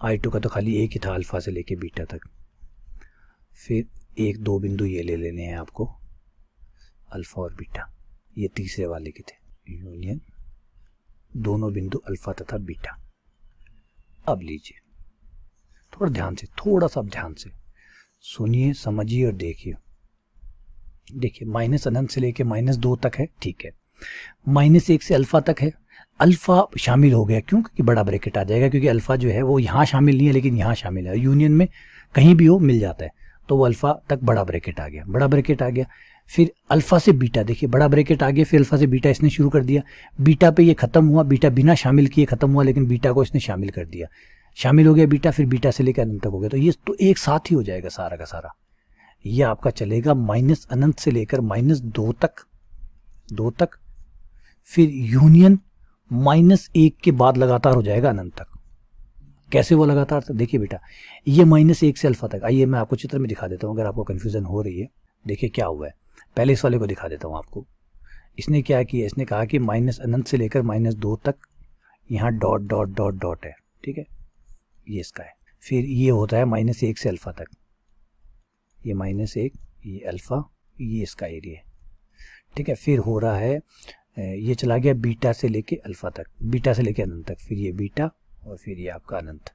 I2 का तो खाली एक ही था, अल्फ़ा से लेके बीटा तक। फिर 1-2 बिंदु ये ले लेने हैं आपको, अल्फ़ा और बीटा, ये तीसरे वाले के थे, यूनियन दोनों बिंदु अल्फ़ा तथा बीटा। अब लीजिए थोड़ा ध्यान से, थोड़ा सा ध्यान से सुनिए, समझिए और देखिए। देखिए -अनंत से लेके -2 तक है, ठीक है, -1 से अल्फ़ा तक है, अल्फ़ा शामिल हो गया, क्यों? क्योंकि बड़ा ब्रैकेट आ जाएगा, क्योंकि अल्फ़ा जो है वो यहाँ शामिल नहीं है लेकिन यहाँ शामिल है, यूनियन में कहीं भी हो मिल जाता है, तो वो अल्फ़ा तक बड़ा ब्रैकेट आ गया, बड़ा ब्रैकेट आ गया। फिर अल्फ़ा से बीटा, देखिए बड़ा ब्रैकेट आ गया, फिर अल्फ़ा से बीटा इसने शुरू कर दिया, बीटा पे ये ख़त्म हुआ, बीटा बिना शामिल किए ख़त्म हुआ, लेकिन बीटा को इसने शामिल कर दिया, शामिल हो गया बीटा, फिर बीटा से लेकर अनंत तक हो गया, तो ये तो एक साथ ही हो जाएगा सारा का सारा। ये आपका चलेगा -अनंत से लेकर -2 तक, 2 तक, फिर यूनियन -1 के बाद लगातार हो जाएगा अनंत तक। कैसे वो लगातार तक? देखिए बेटा, ये -1 से अल्फ़ा तक, आइए मैं आपको चित्र में दिखा देता हूँ अगर आपको कन्फ्यूज़न हो रही है। देखिए क्या हुआ है, पहले इस वाले को दिखा देता हूँ आपको। इसने क्या किया, इसने कहा कि -अनंत से लेकर -2 तक यहाँ डॉट डॉट डॉट डॉट है, ठीक है, ये इसका है। फिर ये होता है -1 से अल्फ़ा तक, ये -1, ये अल्फ़ा, ये इसका एरिया है, ठीक है। फिर हो रहा है, ये चला गया बीटा से लेके अल्फ़ा तक, बीटा से लेके अनंत तक, फिर ये बीटा और फिर ये आपका अनंत,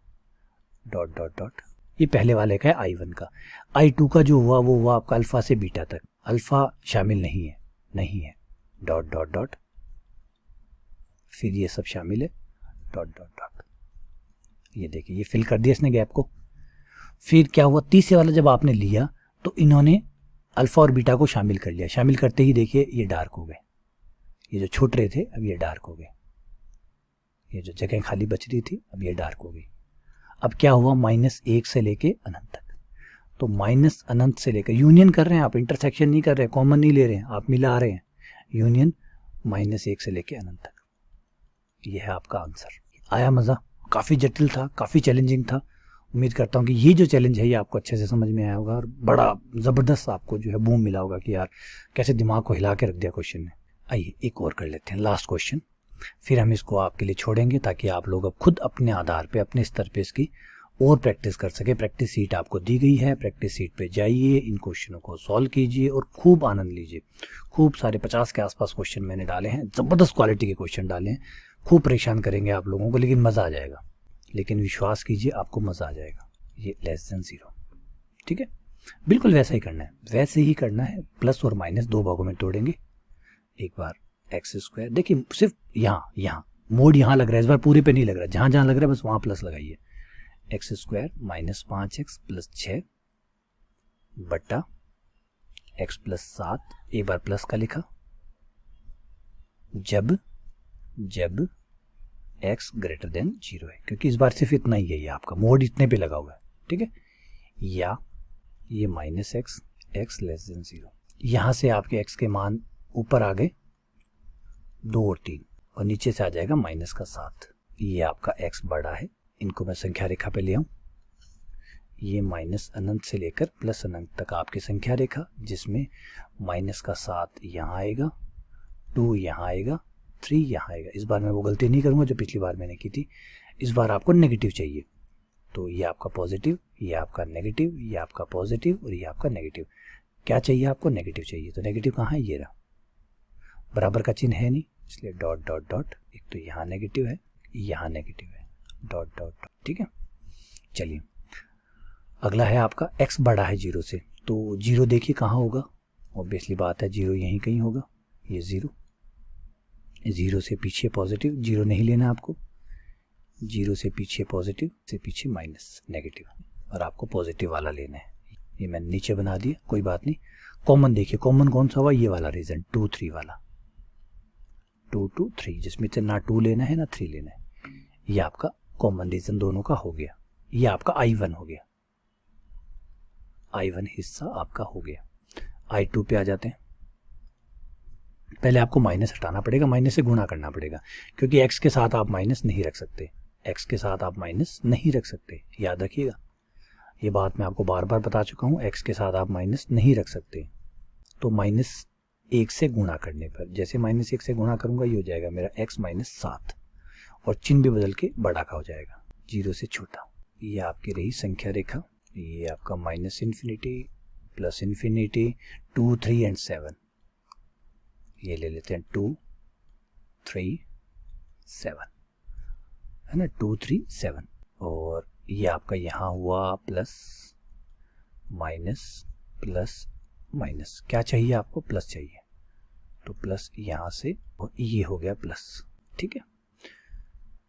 डॉट डॉट डॉट। ये पहले वाले का है I1 का। I2 का जो हुआ वो हुआ आपका अल्फ़ा से बीटा तक, अल्फ़ा शामिल नहीं है, नहीं है, डॉट डॉट डॉट, फिर ये सब शामिल है, डॉट डॉट डॉट। ये देखिए ये फिल कर दिया इसने गैप को। फिर क्या हुआ, तीसरे वाला जब आपने लिया तो इन्होंने अल्फ़ा और बीटा को शामिल कर लिया, शामिल करते ही देखिए ये डार्क हो गए, ये जो छूट रहे थे अब ये डार्क हो गए, ये जो जगह खाली बच रही थी अब ये डार्क हो गई। अब क्या हुआ, -1 से लेके अनंत तक, तो -अनंत से लेकर, यूनियन कर रहे हैं आप, इंटरसेक्शन नहीं कर रहे हैं, कॉमन नहीं ले रहे हैं आप, मिला रहे हैं, यूनियन -1 से लेके अनंत तक। ये है आपका आंसर। आया मज़ा? काफ़ी जटिल था, काफ़ी चैलेंजिंग था। उम्मीद करता हूँ कि ये जो चैलेंज है ये आपको अच्छे से समझ में आया होगा और बड़ा ज़बरदस्त आपको जो है बूम मिला होगा कि यार कैसे दिमाग को हिला के रख दिया क्वेश्चन ने। आइए एक और कर लेते हैं, लास्ट क्वेश्चन, फिर हम इसको आपके लिए छोड़ेंगे ताकि आप लोग अब खुद अपने आधार पे, अपने स्तर पे इसकी और प्रैक्टिस कर सके। प्रैक्टिस सीट आपको दी गई है, प्रैक्टिस सीट पे जाइए, इन क्वेश्चनों को सॉल्व कीजिए और खूब आनंद लीजिए। खूब सारे 50 के आसपास क्वेश्चन मैंने डाले हैं, ज़बरदस्त क्वालिटी के क्वेश्चन डाले हैं, खूब परेशान करेंगे आप लोगों को, लेकिन मज़ा आ जाएगा, लेकिन विश्वास कीजिए आपको मज़ा आ जाएगा। ये <0 <0, ठीक है। बिल्कुल वैसा ही करना है, वैसे ही करना है। प्लस और माइनस दो भागों में तोड़ेंगे। एक बार एक्स स्क्वायर, देखिए सिर्फ यहाँ मोड यहाँ लग रहा है, इस बार पूरे पे नहीं लग रहा, जहाँ जहाँ लग रहा है बस वहाँ प्लस लगाइए। X square minus 5x plus 6 बट्टा एक्स प्लस 7, एक बार प्लस का लिखा, जब x ग्रेटर देन 0 है, क्योंकि इस बार सिर्फ इतना ही है, ये आपका मोड इतने पे लगा हुआ है, ठीक है। या ये माइनस x लेस देन 0, यहाँ से आपके x के मान ऊपर आ गए 2 और 3 और नीचे से आ जाएगा माइनस का 7। ये आपका x बड़ा है, इनको मैं संख्या रेखा पे ले आऊँ। ये माइनस अनंत से लेकर प्लस अनंत तक आपकी संख्या रेखा, जिसमें माइनस का 7 यहाँ आएगा, 2 यहाँ आएगा, 3 यहाँ आएगा। इस बार मैं वो गलती नहीं करूँगा जो पिछली बार मैंने की थी। इस बार आपको नेगेटिव चाहिए, तो ये आपका पॉजिटिव, ये आपका नेगेटिव, ये आपका पॉजिटिव और ये आपका नेगेटिव। क्या चाहिए आपको? नेगेटिव चाहिए। तो नेगेटिव कहाँ है? ये रहा, बराबर का चिन्ह है नहीं, इसलिए डॉट डॉट डॉट। एक तो यहाँ नेगेटिव है, यहाँ नेगेटिव है, डॉट डॉट डॉट, ठीक है। चलिए अगला है आपका x बड़ा है 0 से, तो 0 देखिए कहाँ होगा, ऑब्वियसली बात है 0 यहीं कहीं होगा। ये 0 से पीछे पॉजिटिव, 0 नहीं लेना आपको, 0 से पीछे पॉजिटिव, से पीछे माइनस नेगेटिव, और आपको पॉजिटिव वाला लेना है। ये मैंने नीचे बना दिया, कोई बात नहीं। कॉमन देखिए, कॉमन कौन सा हुआ? ये वाला रीजन 2 3 वाला, 2 2 3, जिसमें से ना 2 लेना है ना 3 लेना है। ये आपका कॉमन रीजन दोनों का हो गया। ये आपका I1 हो गया, I1 हिस्सा आपका हो गया। I2 पे आ जाते हैं। पहले आपको माइनस हटाना पड़ेगा, माइनस से गुणा करना पड़ेगा, क्योंकि x के साथ आप माइनस नहीं रख सकते, x के साथ आप माइनस नहीं रख सकते, याद रखिएगा। ये बात मैं आपको बार बार बता चुका हूँ, x के साथ आप माइनस नहीं रख सकते। तो -1 से गुणा करने पर, जैसे -1 से गुणा करूंगा ये हो जाएगा मेरा x माइनस 7, और चिन्ह भी बदल के बड़ा का हो जाएगा, 0 से छोटा। ये आपकी रही संख्या रेखा। ये आपका -∞, +∞, 2 3 एंड 7। ये ले लेते हैं 2 3 7, है ना, 2 3 7। और ये आपका यहाँ हुआ प्लस माइनस प्लस माइनस। क्या चाहिए आपको? प्लस चाहिए, तो प्लस यहाँ से, और ये हो गया प्लस, ठीक है।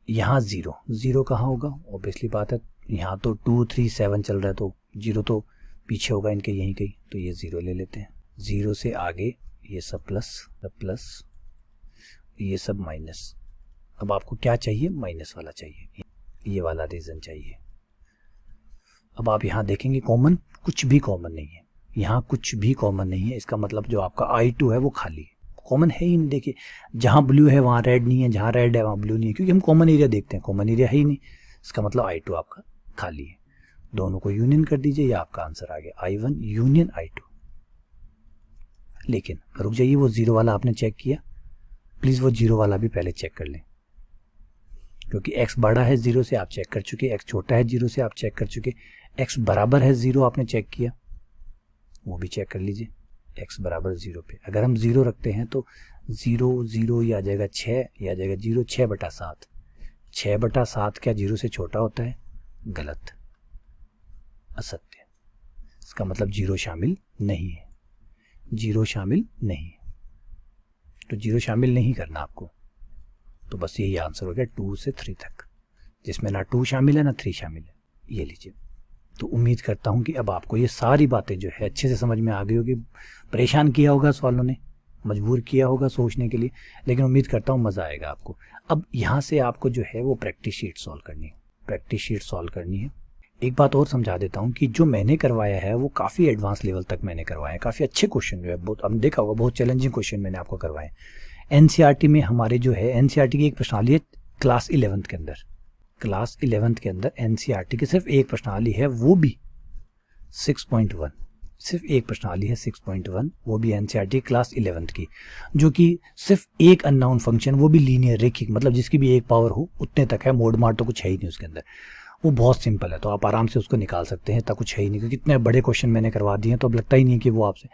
यहाँ 0 कहाँ होगा? ऑब्वियसली बात है, यहाँ तो 2 3 7 चल रहा है, तो 0 तो पीछे होगा इनके यहीं कहीं, तो ये 0 ले लेते हैं। 0 से आगे ये सब प्लस, ये सब माइनस। अब आपको क्या चाहिए? माइनस वाला चाहिए, ये वाला रीजन चाहिए। अब आप यहाँ देखेंगे कॉमन, कुछ भी कॉमन नहीं है, यहाँ कुछ भी कॉमन नहीं है। इसका मतलब जो आपका I2 है वो खाली है, कॉमन है ही नहीं। देखिए जहाँ ब्लू है वहाँ रेड नहीं है, जहाँ रेड है वहाँ ब्लू नहीं है, क्योंकि हम कॉमन एरिया देखते हैं, कॉमन एरिया है ही नहीं। इसका मतलब I2 आपका खाली है। दोनों को यूनियन कर दीजिए, ये आपका आंसर आ गया, I1 यूनियन I2। लेकिन रुक जाइए, वो 0 वाला आपने चेक किया? प्लीज़ वो 0 वाला भी पहले चेक कर लें, क्योंकि x बड़ा है 0 से, आप चेक कर चुके, x छोटा है 0 से, आप चेक कर चुके, x बराबर है 0 आपने चेक किया, वो भी चेक कर लीजिए। x बराबर 0 पे अगर हम 0 रखते हैं तो 0 0 ये आ जाएगा 6, ये आ जाएगा 0, 6/7। 6/7 क्या 0 से छोटा होता है? गलत, असत्य। इसका मतलब 0 शामिल नहीं है, 0 शामिल नहीं है, तो 0 शामिल नहीं करना आपको। तो बस यही आंसर हो गया 2 से 3 तक, जिसमें ना 2 शामिल है ना 3 शामिल है। ये लीजिए। तो उम्मीद करता हूँ कि अब आपको ये सारी बातें जो है अच्छे से समझ में आ गई होगी। परेशान किया होगा सवालों ने, मजबूर किया होगा सोचने के लिए, लेकिन उम्मीद करता हूँ मज़ा आएगा आपको। अब यहाँ से आपको जो है वो प्रैक्टिस शीट सॉल्व करनी है, प्रैक्टिस शीट सॉल्व करनी है। एक बात और समझा देता हूँ कि जो मैंने करवाया है वो काफ़ी एडवांस लेवल तक मैंने करवाया है, काफ़ी अच्छे क्वेश्चन जो है, बहुत हमने देखा होगा, बहुत चैलेंजिंग क्वेश्चन मैंने आपको करवाए। एनसीईआरटी में हमारे जो है, एनसीईआरटी की एक प्रश्नावली है क्लास 11th के अंदर, क्लास 11th के अंदर एनसीईआरटी की सिर्फ एक प्रश्नावली है, वो भी 6.1, सिर्फ एक प्रश्नावली है 6.1, वो भी एनसीईआरटी क्लास 11th की, जो कि सिर्फ एक अननोन फंक्शन, वो भी लीनियर रेखिक, मतलब जिसकी भी एक पावर हो उतने तक है, मोड मार तो कुछ है ही नहीं उसके अंदर, वो बहुत सिंपल है, तो आप आराम से उसको निकाल सकते हैं, इतना कुछ है ही नहीं, क्योंकि इतने बड़े क्वेश्चन मैंने करवा दिए हैं, तो अब लगता ही नहीं है कि वो आपसे।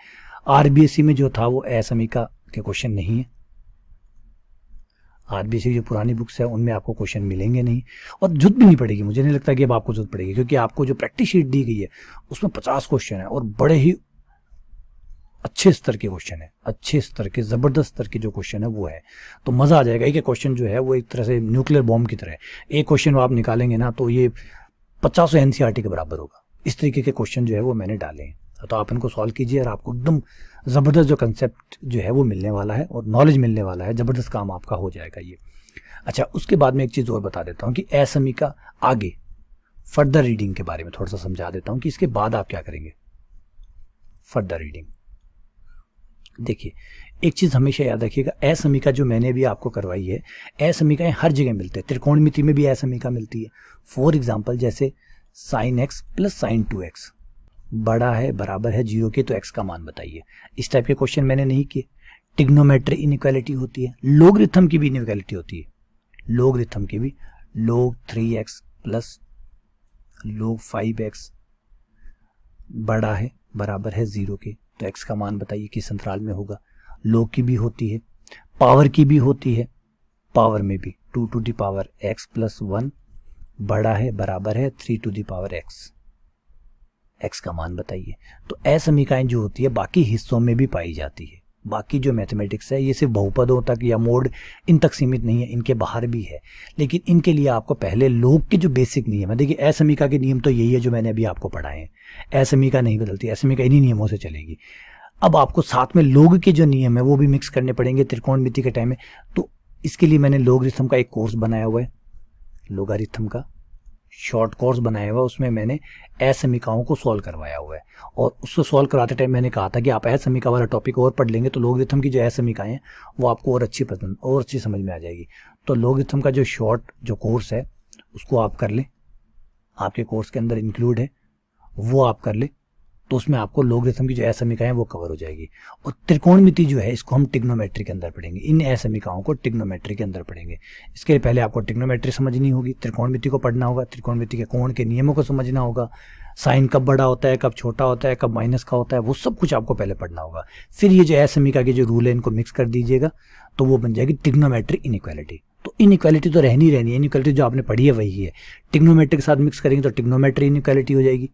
आरबीएससी में जो था वो असमीका के क्वेश्चन नहीं है, आरबीसी की जो पुरानी बुक्स है उनमें आपको क्वेश्चन मिलेंगे नहीं, और जरूरत भी नहीं पड़ेगी, मुझे नहीं लगता कि अब आपको जरूरत पड़ेगी, क्योंकि आपको जो प्रैक्टिस शीट दी गई है उसमें 50 क्वेश्चन है और बड़े ही अच्छे स्तर के क्वेश्चन है, अच्छे स्तर के ज़बरदस्त स्तर के जो क्वेश्चन है वो है। तो मज़ा आ जाएगा। एक क्वेश्चन जो है वो एक तरह से न्यूक्लियर बॉम्ब की तरह है, एक क्वेश्चन आप निकालेंगे ना तो ये 50 एनसीईआरटी के बराबर होगा। इस तरीके के क्वेश्चन जो है वो मैंने डाले हैं, तो आप इनको सॉल्व कीजिए और आपको एकदम ज़बरदस्त जो कंसेप्ट जो है वो मिलने वाला है और नॉलेज मिलने वाला है, ज़बरदस्त काम आपका हो जाएगा ये। अच्छा, उसके बाद में एक चीज़ और बता देता हूँ कि असमी का आगे फर्दर रीडिंग के बारे में थोड़ा सा समझा देता हूँ कि इसके बाद आप क्या करेंगे। फर्दर रीडिंग देखिए, एक चीज़ हमेशा याद रखिएगा, असमीका जो मैंने भी आपको करवाई है, असमीकाएं हर जगह मिलते हैं। त्रिकोणमिति में भी असमीका मिलती है। फॉर एग्जांपल जैसे sine x plus sign 2x बड़ा है बराबर है 0 के, तो x का मान बताइए। इस टाइप के क्वेश्चन मैंने नहीं किए। ट्रिग्नोमेट्री इनइक्वालिटी होती है, लोगरिथम की भी इनइक्वालिटी होती है, लोगरिथम की भी, log 3x plus log 5x बड़ा है बराबर है 0 के, तो x का मान बताइए किस अंतराल में होगा। log की भी होती है, पावर की भी होती है, पावर में भी 2 to the power x plus 1 बड़ा है बराबर है 3 to the power x, x का मान बताइए। तो असमीकाएं जो होती है बाकी हिस्सों में भी पाई जाती है। बाकी जो मैथमेटिक्स है ये सिर्फ बहुपदों तक या मोड इन तक सीमित नहीं है, इनके बाहर भी है, लेकिन इनके लिए आपको पहले log के जो बेसिक नियम है, देखिए असमीका के नियम तो यही है जो मैंने अभी आपको पढ़ाए हैं। असमीका नहीं बदलती, असमीका इन्हीं नियमों से चलेगी। अब आपको साथ में log के जो नियम है वो भी मिक्स करने पड़ेंगे त्रिकोणमिति के टाइम में, तो इसके लिए मैंने लोगरिथम का एक कोर्स बनाया हुआ है, लोगारिथम का शॉर्ट कोर्स बनाया हुआ है, उसमें मैंने असमीकाओं को सॉल्व करवाया हुआ है। और उसको सॉल्व कराते टाइम मैंने कहा था कि आप असमीका वाला टॉपिक और पढ़ लेंगे तो लोगरिथम की जो असमीकाएं हैं वो आपको और अच्छी समझ में आ जाएगी। तो लोगरिथम का जो शॉर्ट जो कोर्स है उसको आप कर लें, आपके कोर्स के अंदर इंक्लूड है, वो आप कर लें, तो उसमें आपको लोगरिथम की जो असमीकाएं वो कवर हो जाएगी। और त्रिकोणमिति जो है इसको हम ट्रिग्नोमेट्री के अंदर पढ़ेंगे, इन असमीकाओं को ट्रिग्नोमेट्री के अंदर पढ़ेंगे। इसके लिए पहले आपको ट्रिग्नोमेट्री समझनी होगी, त्रिकोणमिति को पढ़ना होगा, त्रिकोणमिति के कोण के नियमों को समझना होगा, साइन कब बड़ा होता है, कब छोटा होता है, कब माइनस का होता है, वो सब कुछ आपको पहले पढ़ना होगा। फिर ये जो असमीका के जो रूल है इनको मिक्स कर दीजिएगा तो वो बन जाएगी ट्रिग्नोमेट्री इनइक्वालिटी। तो इनइक्वालिटी तो रहनी है, इनइक्वालिटी जो आपने पढ़ी है वही है। ट्रिग्नोमेट्री के साथ मिक्स करेंगे तो ट्रिग्नोमेट्री इनइक्वालिटी हो जाएगी,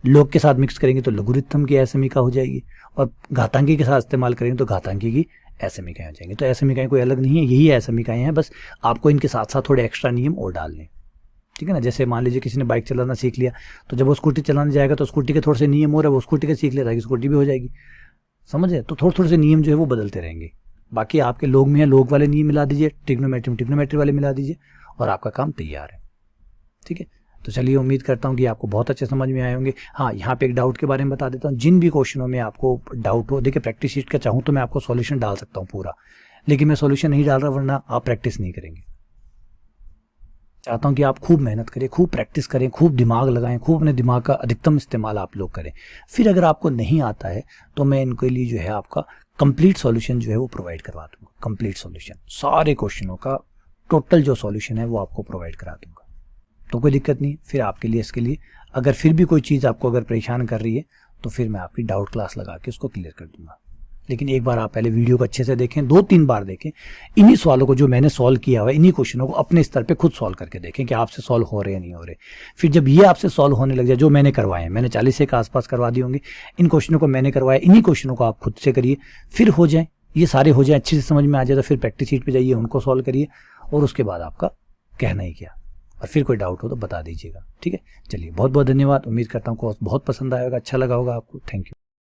log के साथ मिक्स करेंगे तो लोगरिथम की असमीका हो जाएगी, और घातांकी के साथ इस्तेमाल करेंगे तो घातांकी की असमीकाएं हो जाएंगी। तो असमीकाएं कोई अलग नहीं है, यही असमीकाएं हैं, बस आपको इनके साथ साथ थोड़े एक्स्ट्रा नियम और डालने, ठीक है ना। जैसे मान लीजिए किसी ने बाइक चलाना सीख लिया, तो जब वो स्कूटी चलाने जाएगा तो स्कूटी के थोड़े से नियम और है, वो स्कूटी के सीख लेता है, स्कूटी भी हो जाएगी, समझे। तो थोड़े थोड़े से नियम जो है वो बदलते रहेंगे। बाकी आपके log में है, log वाले नियम मिला दीजिए, ट्रिग्नोमेट्री में ट्रिग्नोमेट्री वाले मिला दीजिए और आपका काम तैयार है, ठीक है। तो चलिए, उम्मीद करता हूँ कि आपको बहुत अच्छे समझ में आए होंगे। हाँ, यहाँ पे एक डाउट के बारे में बता देता हूँ, जिन भी क्वेश्चनों में आपको डाउट हो, देखिए प्रैक्टिस शीट का चाहूँ तो मैं आपको सॉल्यूशन डाल सकता हूँ पूरा, लेकिन मैं सॉल्यूशन नहीं डाल रहा वरना आप प्रैक्टिस नहीं करेंगे। चाहता हूँ कि आप खूब मेहनत करें, खूब प्रैक्टिस करें, खूब दिमाग लगाएं, खूब अपने दिमाग का अधिकतम इस्तेमाल आप लोग करें। फिर अगर आपको नहीं आता है तो मैं इनके लिए जो है आपका कंप्लीट सॉल्यूशन जो है वो प्रोवाइड करवा दूंगा। कंप्लीट सॉल्यूशन, सारे क्वेश्चनों का टोटल जो सॉल्यूशन है वो आपको प्रोवाइड करा दूंगा, तो कोई दिक्कत नहीं। फिर आपके लिए, इसके लिए अगर फिर भी कोई चीज़ आपको अगर परेशान कर रही है तो फिर मैं आपकी डाउट क्लास लगा के उसको क्लियर कर दूंगा। लेकिन एक बार आप पहले वीडियो को अच्छे से देखें, 2-3 बार देखें, इन्हीं सवालों को जो मैंने सॉल्व किया हुआ है, इन्हीं क्वेश्चनों को अपने स्तर पे खुद सॉल्व करके देखें कि आपसे सॉल्व हो रहे हैं नहीं हो रहे। फिर जब ये आपसे सॉल्व होने लग जाए, जो मैंने करवाए हैं, मैंने 40 के आसपास करवा दिए होंगे, इन क्वेश्चनों को मैंने करवाया, इन्हीं क्वेश्चनों को आप खुद से करिए, फिर हो जाए, ये सारे हो जाए, अच्छे से समझ में आ जाए, तो फिर प्रैक्टिस शीट पर जाइए, उनको सॉल्व करिए, और उसके बाद आपका कहना ही क्या। और फिर कोई डाउट हो तो बता दीजिएगा, ठीक है। चलिए, बहुत बहुत धन्यवाद। उम्मीद करता हूँ कोर्स बहुत पसंद आएगा, अच्छा लगा होगा आपको। Thank you.